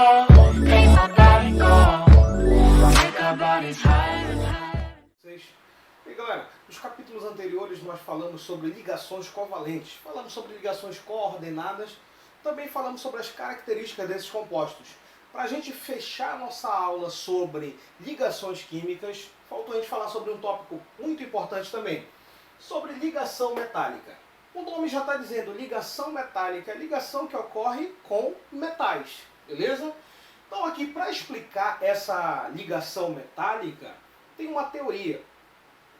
make my body go, make our bodies higher. E galera, nos capítulos anteriores nós falamos sobre ligações covalentes, falamos sobre ligações coordenadas, também falamos sobre as características desses compostos. Para a gente fechar nossa aula sobre ligações químicas, faltou a gente falar sobre um tópico muito importante também, sobre ligação metálica. O nome já está dizendo ligação metálica, ligação que ocorre com metais, beleza? Então aqui para explicar essa ligação metálica, tem uma teoria,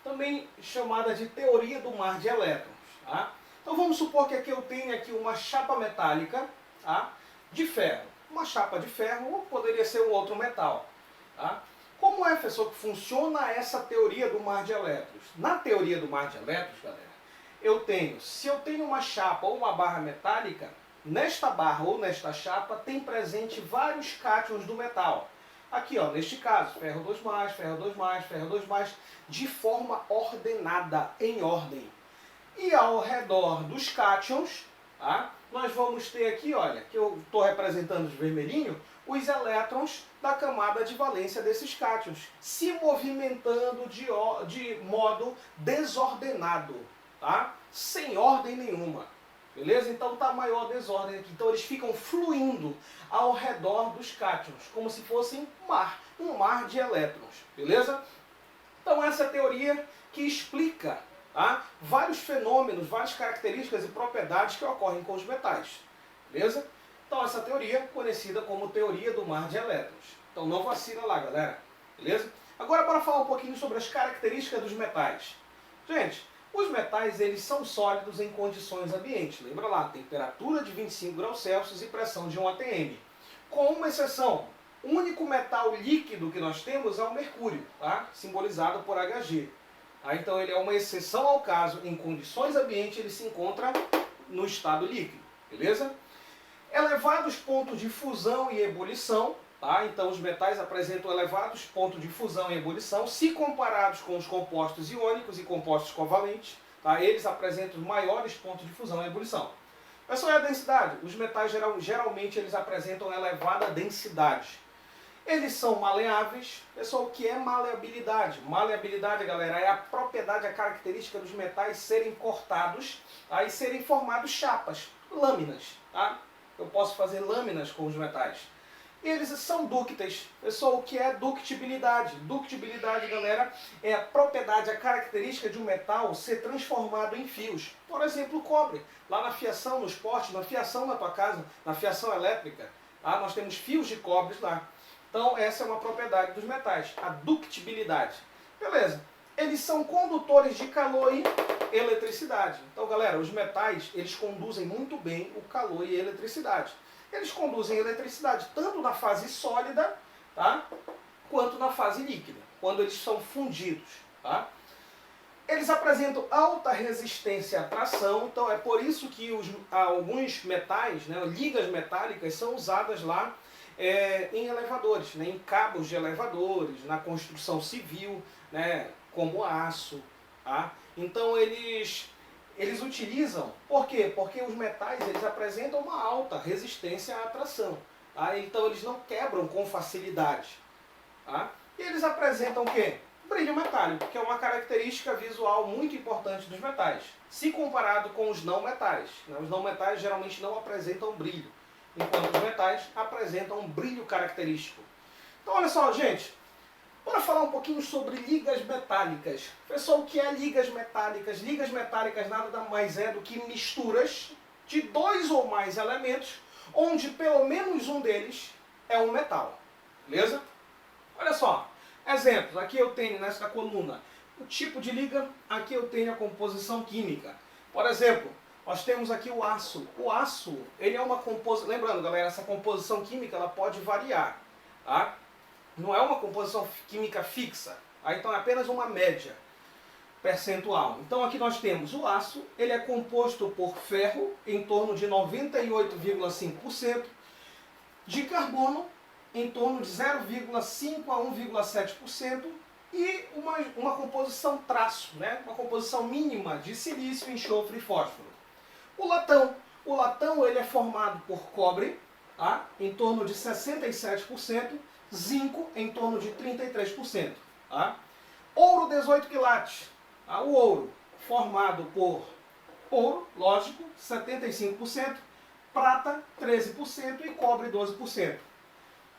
também chamada de teoria do mar de elétrons. Tá? Então vamos supor que aqui eu tenho aqui uma chapa metálica, tá? De ferro. Uma chapa de ferro ou poderia ser um outro metal. Tá? Como é, professor, que funciona essa teoria do mar de elétrons? Na teoria do mar de elétrons, galera, se eu tenho uma chapa ou uma barra metálica, nesta barra ou nesta chapa tem presente vários cátions do metal. Aqui, ó, neste caso, ferro 2+, ferro 2+, ferro 2+, de forma ordenada, em ordem. E ao redor dos cátions, tá, nós vamos ter aqui, olha, que eu estou representando de vermelhinho, os elétrons da camada de valência desses cátions, se movimentando de modo desordenado, tá? Sem ordem nenhuma. Beleza? Então está maior desordem aqui. Então eles ficam fluindo ao redor dos cátions, como se fossem um mar de elétrons. Beleza? Então essa é a teoria que explica, tá, vários fenômenos, várias características e propriedades que ocorrem com os metais. Beleza? Então essa teoria é conhecida como teoria do mar de elétrons. Então não vacila lá, galera. Beleza? Agora bora falar um pouquinho sobre as características dos metais. Gente, os metais eles são sólidos em condições ambientes. Lembra lá, temperatura de 25 graus Celsius e pressão de 1 atm. Com uma exceção, o único metal líquido que nós temos é o mercúrio, tá? Simbolizado por Hg. Tá? Então ele é uma exceção ao caso, em condições ambientes ele se encontra no estado líquido. Beleza? Elevados pontos de fusão e ebulição. Tá? Então os metais apresentam elevados pontos de fusão e ebulição, se comparados com os compostos iônicos e compostos covalentes, tá? Eles apresentam maiores pontos de fusão e ebulição. Essa é a densidade. Os metais geralmente eles apresentam elevada densidade. Eles são maleáveis. Pessoal, o que é maleabilidade? Maleabilidade, galera, é a propriedade, a característica dos metais serem cortados, tá? E serem formados chapas, lâminas. Tá? Eu posso fazer lâminas com os metais. Eles são dúcteis. Pessoal, o que é ductibilidade? Ductibilidade, galera, é a propriedade, a característica de um metal ser transformado em fios. Por exemplo, o cobre. Lá na fiação, nos postes, na fiação na tua casa, na fiação elétrica, tá? Nós temos fios de cobre lá. Então, essa é uma propriedade dos metais, a ductibilidade. Beleza. Eles são condutores de calor e eletricidade. Então, galera, os metais, eles conduzem muito bem o calor e a eletricidade. Eles conduzem eletricidade tanto na fase sólida, tá, quanto na fase líquida, quando eles são fundidos. Tá? Eles apresentam alta resistência à tração, então é por isso que alguns metais, né, ligas metálicas, são usadas lá em elevadores, né, em cabos de elevadores, na construção civil, né, como aço. Tá? Então eles utilizam, por quê? Porque os metais eles apresentam uma alta resistência à atração. Tá? Então eles não quebram com facilidade. Tá? E eles apresentam o quê? Brilho metálico, que é uma característica visual muito importante dos metais, se comparado com os não metais. Né? Os não metais geralmente não apresentam brilho, enquanto os metais apresentam um brilho característico. Então olha só, gente. Bora falar um pouquinho sobre ligas metálicas. Pessoal, o que é ligas metálicas? Ligas metálicas nada mais é do que misturas de dois ou mais elementos, onde pelo menos um deles é um metal. Beleza? Olha só. Exemplos. Aqui eu tenho nesta coluna o tipo de liga, aqui eu tenho a composição química. Por exemplo, nós temos aqui o aço. O aço, ele é uma composição... Lembrando, galera, essa composição química ela pode variar. Tá? Não é uma composição química fixa, tá? Então é apenas uma média percentual. Então aqui nós temos o aço, ele é composto por ferro em torno de 98,5%, de carbono em torno de 0,5 a 1,7% e uma composição traço, né? Uma composição mínima de silício, enxofre e fósforo. O latão ele é formado por cobre, tá? Em torno de 67%, zinco em torno de 33%. Tá? Ouro 18 quilates, tá? O ouro formado por ouro, lógico, 75%, prata 13% e cobre 12%.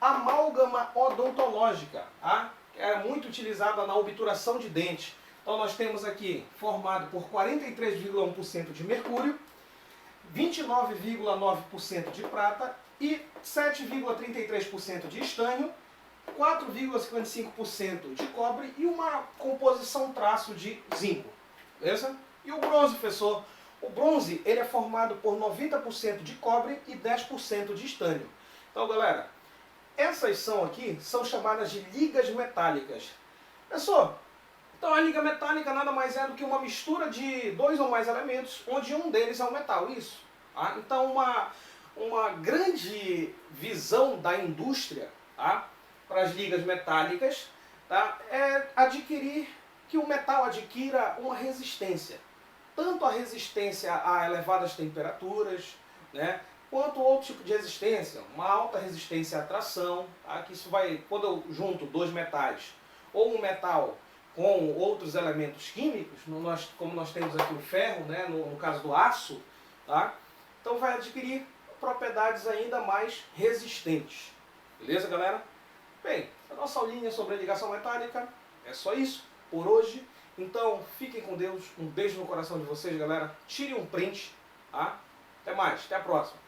Amálgama odontológica, tá? Que é muito utilizada na obturação de dente. Então nós temos aqui formado por 43,1% de mercúrio, 29,9% de prata e 7,33% de estanho, 4,55% de cobre e uma composição traço de zinco. Beleza? E o bronze, professor? O bronze ele é formado por 90% de cobre e 10% de estânio. Então, galera, essas são chamadas de ligas metálicas. Professor, então a liga metálica nada mais é do que uma mistura de dois ou mais elementos, onde um deles é um metal, isso. Tá? Então uma grande visão da indústria, tá, para as ligas metálicas, tá, é que o metal adquira uma resistência. Tanto a resistência a elevadas temperaturas, né, quanto outro tipo de resistência, uma alta resistência à tração, tá, que isso vai, quando eu junto dois metais, ou um metal com outros elementos químicos, como nós temos aqui o ferro, né, no caso do aço, tá? Então vai adquirir propriedades ainda mais resistentes. Beleza, galera? Bem, a nossa aulinha sobre a ligação metálica é só isso por hoje. Então fiquem com Deus, um beijo no coração de vocês, galera. Tirem um print, tá? Até mais, até a próxima.